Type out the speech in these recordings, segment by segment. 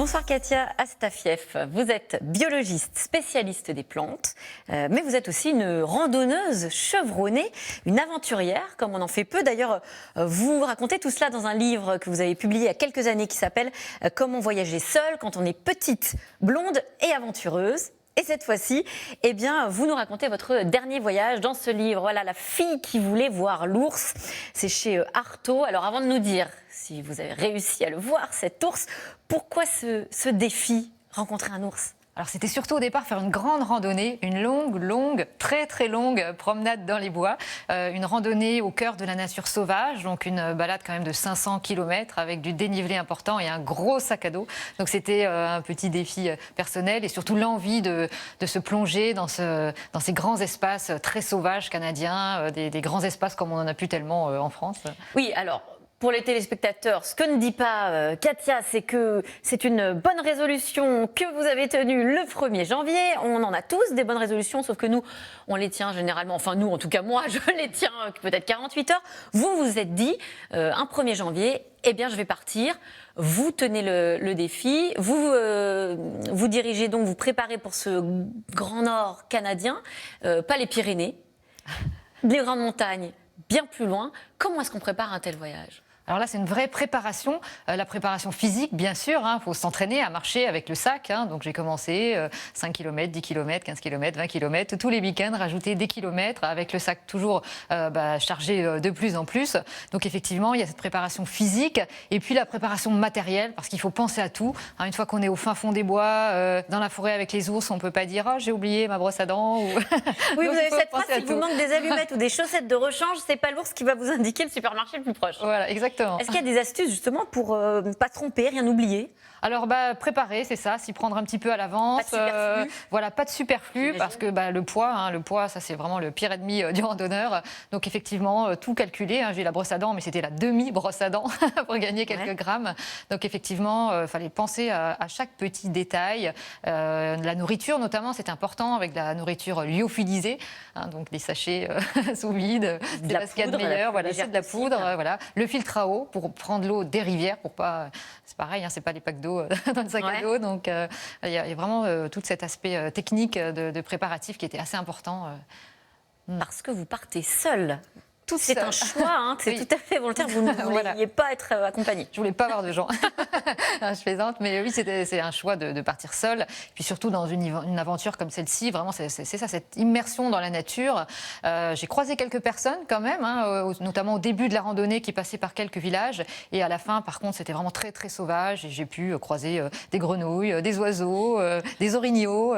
Bonsoir Katia Astafiev, vous êtes biologiste, spécialiste des plantes, mais vous êtes aussi une randonneuse chevronnée, une aventurière, comme on en fait peu. D'ailleurs, vous racontez tout cela dans un livre que vous avez publié il y a quelques années qui s'appelle « Comment voyager seule quand on est petite, blonde et aventureuse ». Et cette fois-ci, eh bien, vous nous racontez votre dernier voyage dans ce livre. Voilà, La fille qui voulait voir l'ours. C'est chez Artaud. Alors, avant de nous dire si vous avez réussi à le voir, cet ours, pourquoi ce défi, rencontrer un ours ? Alors c'était surtout au départ faire une grande randonnée, une longue, très longue promenade dans les bois, une randonnée au cœur de la nature sauvage, donc une balade quand même de 500 km avec du dénivelé important et un gros sac à dos. Donc c'était un petit défi personnel et surtout l'envie de se plonger dans ces grands espaces très sauvages canadiens, des grands espaces comme on en a plus tellement en France. Oui, alors... Pour les téléspectateurs, ce que ne dit pas Katia, c'est que c'est une bonne résolution que vous avez tenue le 1er janvier. On en a tous des bonnes résolutions, sauf que nous, on les tient généralement, enfin nous, en tout cas moi, je les tiens peut-être 48 heures. Vous vous êtes dit, un 1er janvier, eh bien je vais partir. Vous tenez le défi, vous dirigez donc, vous préparez pour ce grand nord canadien, pas les Pyrénées, les grandes montagnes, bien plus loin. Comment est-ce qu'on prépare un tel voyage ? Alors là, c'est une vraie préparation, la préparation physique, bien sûr. Il faut s'entraîner à marcher avec le sac. Donc j'ai commencé 5 km, 10 km, 15 km, 20 km. Tous les week-ends, rajouter des kilomètres avec le sac toujours chargé de plus en plus. Donc effectivement, il y a cette préparation physique et puis la préparation matérielle, parce qu'il faut penser à tout. Une fois qu'on est au fin fond des bois, dans la forêt avec les ours, on ne peut pas dire « Oh, j'ai oublié ma brosse à dents ». Oui, vous avez cette phrase, s'il vous manque des allumettes ou des chaussettes de rechange, ce n'est pas l'ours qui va vous indiquer le supermarché le plus proche. Voilà, exactement. Est-ce qu'il y a des astuces justement pour ne pas se tromper, rien oublier ? Alors préparer, c'est ça, s'y prendre un petit peu à l'avance. Pas de superflu. Voilà, pas de superflu parce que le poids, ça c'est vraiment le pire ennemi du randonneur. Donc effectivement, tout calculer. J'ai la brosse à dents, mais c'était la demi-brosse à dents pour gagner quelques grammes. Donc effectivement, il fallait penser à chaque petit détail. La nourriture notamment, c'est important avec la nourriture lyophilisée, donc des sachets sous vide, c'est là ce qu'il y a de meilleur. Voilà, c'est de la poudre. Voilà, le filtre à eau pour prendre l'eau des rivières, pour pas. C'est pareil, c'est pas les packs d'eau dans le sac à dos. Donc, il y a vraiment tout cet aspect technique de préparatif qui était assez important. Parce que vous partez seul. C'est un choix, c'est oui. Tout à fait volontaire. Vous ne vouliez pas être accompagné. Je voulais pas avoir de gens. Je plaisante, mais oui, c'est un choix de partir seul. Puis surtout dans une aventure comme celle-ci, vraiment, c'est ça, cette immersion dans la nature. J'ai croisé quelques personnes quand même, notamment au début de la randonnée, qui passaient par quelques villages. Et à la fin, par contre, c'était vraiment très sauvage. Et j'ai pu croiser des grenouilles, des oiseaux, des orignaux.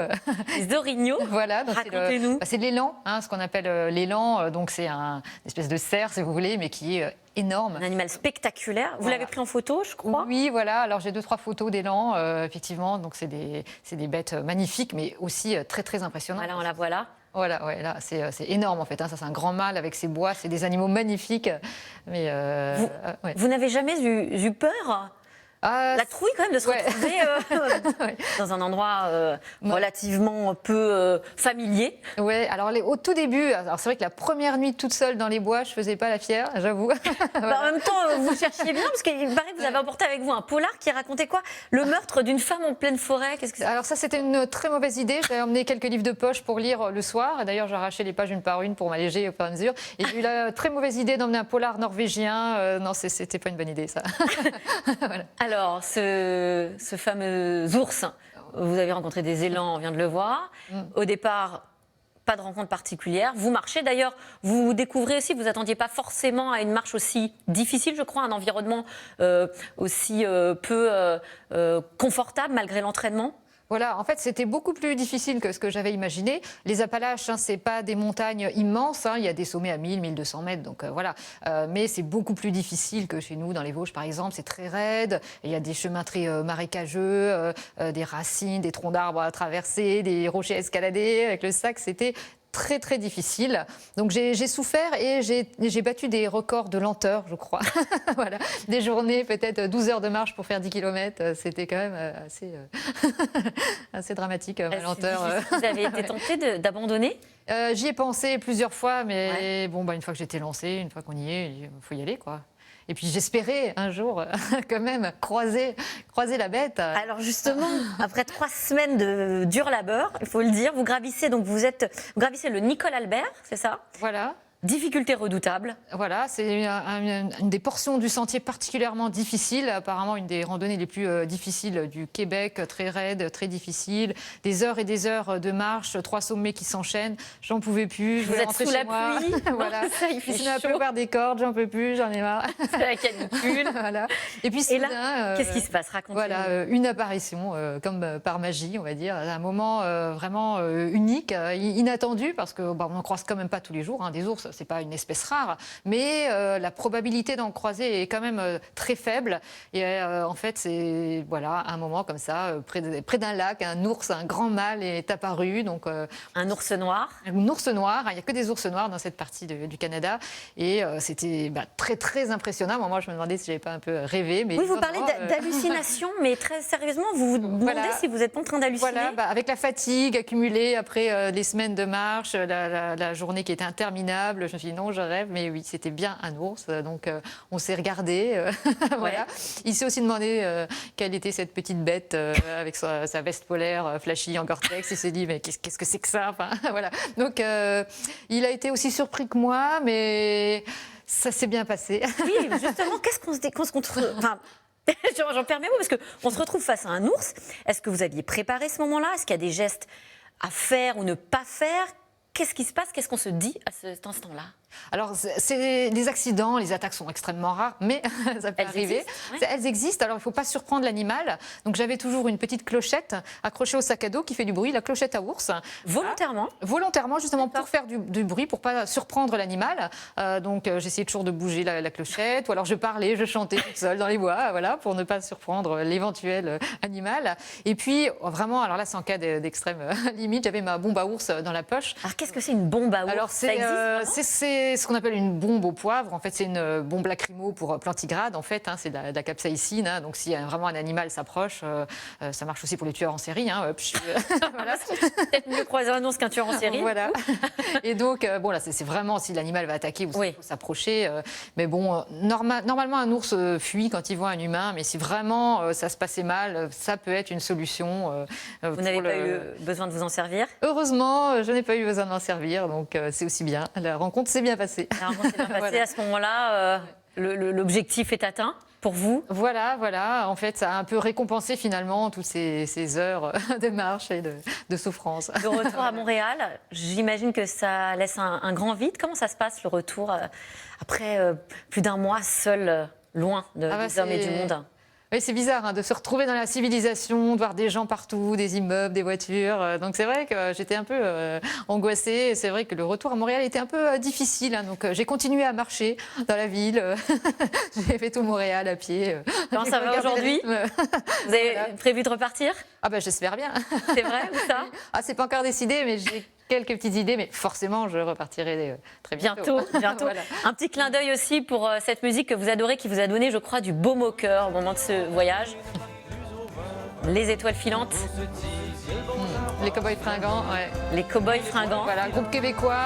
Des orignaux. Voilà. Racontez-nous. C'est l'élan, ce qu'on appelle l'élan. Donc c'est une espèce de cerf, si vous voulez, mais qui est énorme. Un animal spectaculaire. Vous l'avez pris en photo, je crois. Oui, voilà. Alors j'ai 2-3 photos d'élan, effectivement. Donc c'est des bêtes magnifiques, mais aussi très impressionnantes. Voilà, on la voit là. Voilà, ouais, là c'est énorme en fait. Ça c'est un grand mâle avec ses bois. C'est des animaux magnifiques. Mais vous n'avez jamais eu peur? La trouille quand même de se retrouver dans un endroit relativement peu familier. Oui, alors au tout début, alors c'est vrai que la première nuit toute seule dans les bois, je faisais pas la fière, j'avoue. En même temps, vous cherchiez bien, parce qu'il paraît que vous avez emporté avec vous un polar qui racontait quoi? Le meurtre d'une femme en pleine forêt. Qu'est-ce que c'est? Alors ça, c'était une très mauvaise idée. J'avais emmené quelques livres de poche pour lire le soir. D'ailleurs, j'ai arraché les pages une par une pour m'alléger au fur et à mesure. Et j'ai eu la très mauvaise idée d'emmener un polar norvégien. Non, c'était pas une bonne idée, ça. Voilà. Alors, ce fameux ours, vous avez rencontré des élans, on vient de le voir. Au départ, pas de rencontre particulière. Vous marchez, d'ailleurs, vous découvrez aussi, vous ne attendiez pas forcément à une marche aussi difficile, je crois, un environnement aussi peu confortable malgré l'entraînement. Voilà, en fait, c'était beaucoup plus difficile que ce que j'avais imaginé. Les Appalaches, c'est pas des montagnes immenses. Il y a des sommets à 1000, 1200 mètres, donc voilà. Mais c'est beaucoup plus difficile que chez nous, dans les Vosges, par exemple. C'est très raide. Il y a des chemins très marécageux, des racines, des troncs d'arbres à traverser, des rochers à escalader. Avec le sac, c'était très difficile. Donc j'ai souffert et j'ai battu des records de lenteur, je crois. Voilà. Des journées, peut-être 12 heures de marche pour faire 10 km. C'était quand même assez dramatique, ma lenteur. Vous avez été tenté d'abandonner? J'y ai pensé plusieurs fois, mais bon, une fois que j'étais lancée, une fois qu'on y est, il faut y aller, quoi. Et puis j'espérais un jour quand même croiser la bête. Alors justement, après 3 semaines de dur labeur, il faut le dire, vous gravissez le Nicole Albert, c'est ça? Voilà. Difficulté redoutable. Voilà, c'est une des portions du sentier particulièrement difficile, apparemment une des randonnées les plus difficiles du Québec, très raide, très difficile, des heures et des heures de marche, 3 sommets qui s'enchaînent, j'en pouvais plus, je Vous voulais êtes rentrer sous chez la moi. pluie. Voilà, Ça, il fait je suis un peu chaud. ouvert des cordes, j'en peux plus, j'en ai marre. C'est la canicule. Voilà. Et puis Et là, soudain, qu'est-ce qui se passe? Racontez-nous. voilà, une apparition comme par magie, on va dire, un moment vraiment unique, inattendu, parce que on n'en croise quand même pas tous les jours. Hein, des ours, c'est pas une espèce rare, mais la probabilité d'en croiser est quand même très faible. Et en fait, c'est voilà un moment comme ça, près d'un lac, un ours, un grand mâle est apparu. Donc un ours noir. un ours noir. Il n'y a que des ours noirs dans cette partie du Canada, et c'était très très impressionnant. Moi, je me demandais si j'avais pas un peu rêvé. Mais Oui, vous non, parlez non, d'hallucination, mais très sérieusement, vous vous demandez Voilà. si vous n'êtes pas en train d'halluciner. Voilà, avec la fatigue accumulée après les semaines de marche, la journée qui était interminable, je me suis dit non, je rêve, mais oui, c'était bien un ours. Donc on s'est regardé. Voilà. Il s'est aussi demandé quelle était cette petite bête avec sa veste polaire flashy en Gore-Tex. Il s'est dit mais qu'est-ce que c'est que ça? Enfin, voilà. Donc il a été aussi surpris que moi, mais ça s'est bien passé. Oui, justement, qu'est-ce qu'on trouve enfin, j'en perds mes mots parce qu'on se retrouve face à un ours. Est-ce que vous aviez préparé ce moment-là? Est-ce qu'il y a des gestes à faire ou ne pas faire? Qu'est-ce qui se passe? Qu'est-ce qu'on se dit à cet instant-là? Alors, les accidents, les attaques sont extrêmement rares, mais ça peut arriver. Existent, oui. Elles existent, alors il ne faut pas surprendre l'animal. Donc, j'avais toujours une petite clochette accrochée au sac à dos qui fait du bruit, la clochette à ours. Volontairement? Volontairement, justement, pour faire du bruit, pour ne pas surprendre l'animal. Donc, j'essayais toujours de bouger la clochette, ou alors je parlais, je chantais toute seule dans les bois, voilà, pour ne pas surprendre l'éventuel animal. Et puis, vraiment, alors là, c'est en cas d'extrême limite, j'avais ma bombe à ours dans la poche. Alors, qu'est-ce que c'est une bombe à ours? Alors, Ça existe vraiment c'est ce qu'on appelle une bombe au poivre. En fait, c'est une bombe lacrymo pour plantigrade. En fait, c'est de la capsaïcine. Hein. Donc, si vraiment un animal s'approche, ça marche aussi pour les tueurs en série. Hein. Voilà. Peut-être mieux croiser un ours qu'un tueur en série. Voilà. Et donc, bon, là, c'est vraiment si l'animal va attaquer ou s'il faut s'approcher. Mais bon, normalement, un ours fuit quand il voit un humain. Mais si vraiment ça se passait mal, ça peut être une solution. Vous n'avez pas eu besoin de vous en servir? Heureusement, je n'ai pas eu besoin d'en servir. Donc, c'est aussi bien. La rencontre s'est bien passée. La rencontre s'est bien passée. Voilà. À ce moment-là, l'objectif est atteint pour vous? Voilà. En fait, ça a un peu récompensé finalement toutes ces heures de marche et de souffrance. De retour à Montréal, j'imagine que ça laisse un grand vide. Comment ça se passe le retour après plus d'un mois seul, loin des hommes et du monde? Oui, c'est bizarre de se retrouver dans la civilisation, de voir des gens partout, des immeubles, des voitures. Donc c'est vrai que j'étais un peu angoissée. C'est vrai que le retour à Montréal était un peu difficile. Donc j'ai continué à marcher dans la ville. J'ai fait tout Montréal à pied. Comment ça va aujourd'hui? Vous avez prévu de repartir? Ah ben j'espère bien. C'est vrai ou ça? Ah, c'est pas encore décidé, mais j'ai quelques petites idées, mais forcément, je repartirai très bientôt. Bientôt. Voilà. Un petit clin d'œil aussi pour cette musique que vous adorez, qui vous a donné, je crois, du baume au cœur au moment de ce voyage. Les étoiles filantes. Les Cowboys fringants, ouais. Les Cowboys fringants. Voilà, groupe québécois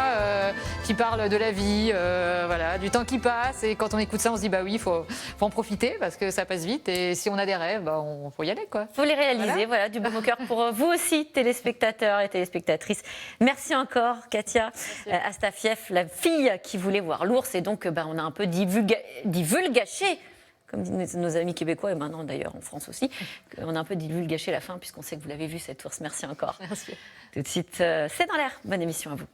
qui parle de la vie, voilà, du temps qui passe. Et quand on écoute ça, on se dit bah oui, faut en profiter parce que ça passe vite. Et si on a des rêves, on faut y aller, quoi. Faut les réaliser, voilà, du baume au cœur pour vous aussi, téléspectateurs et téléspectatrices. Merci encore, Katia Astafieff, la fille qui voulait voir l'ours. Et donc, on a un peu divulgaché, comme disent nos amis québécois, et maintenant d'ailleurs en France aussi, on a un peu divulgaché la fin, puisqu'on sait que vous l'avez vu, cet ours. Merci encore. Merci. Tout de suite, c'est dans l'air. Bonne émission à vous.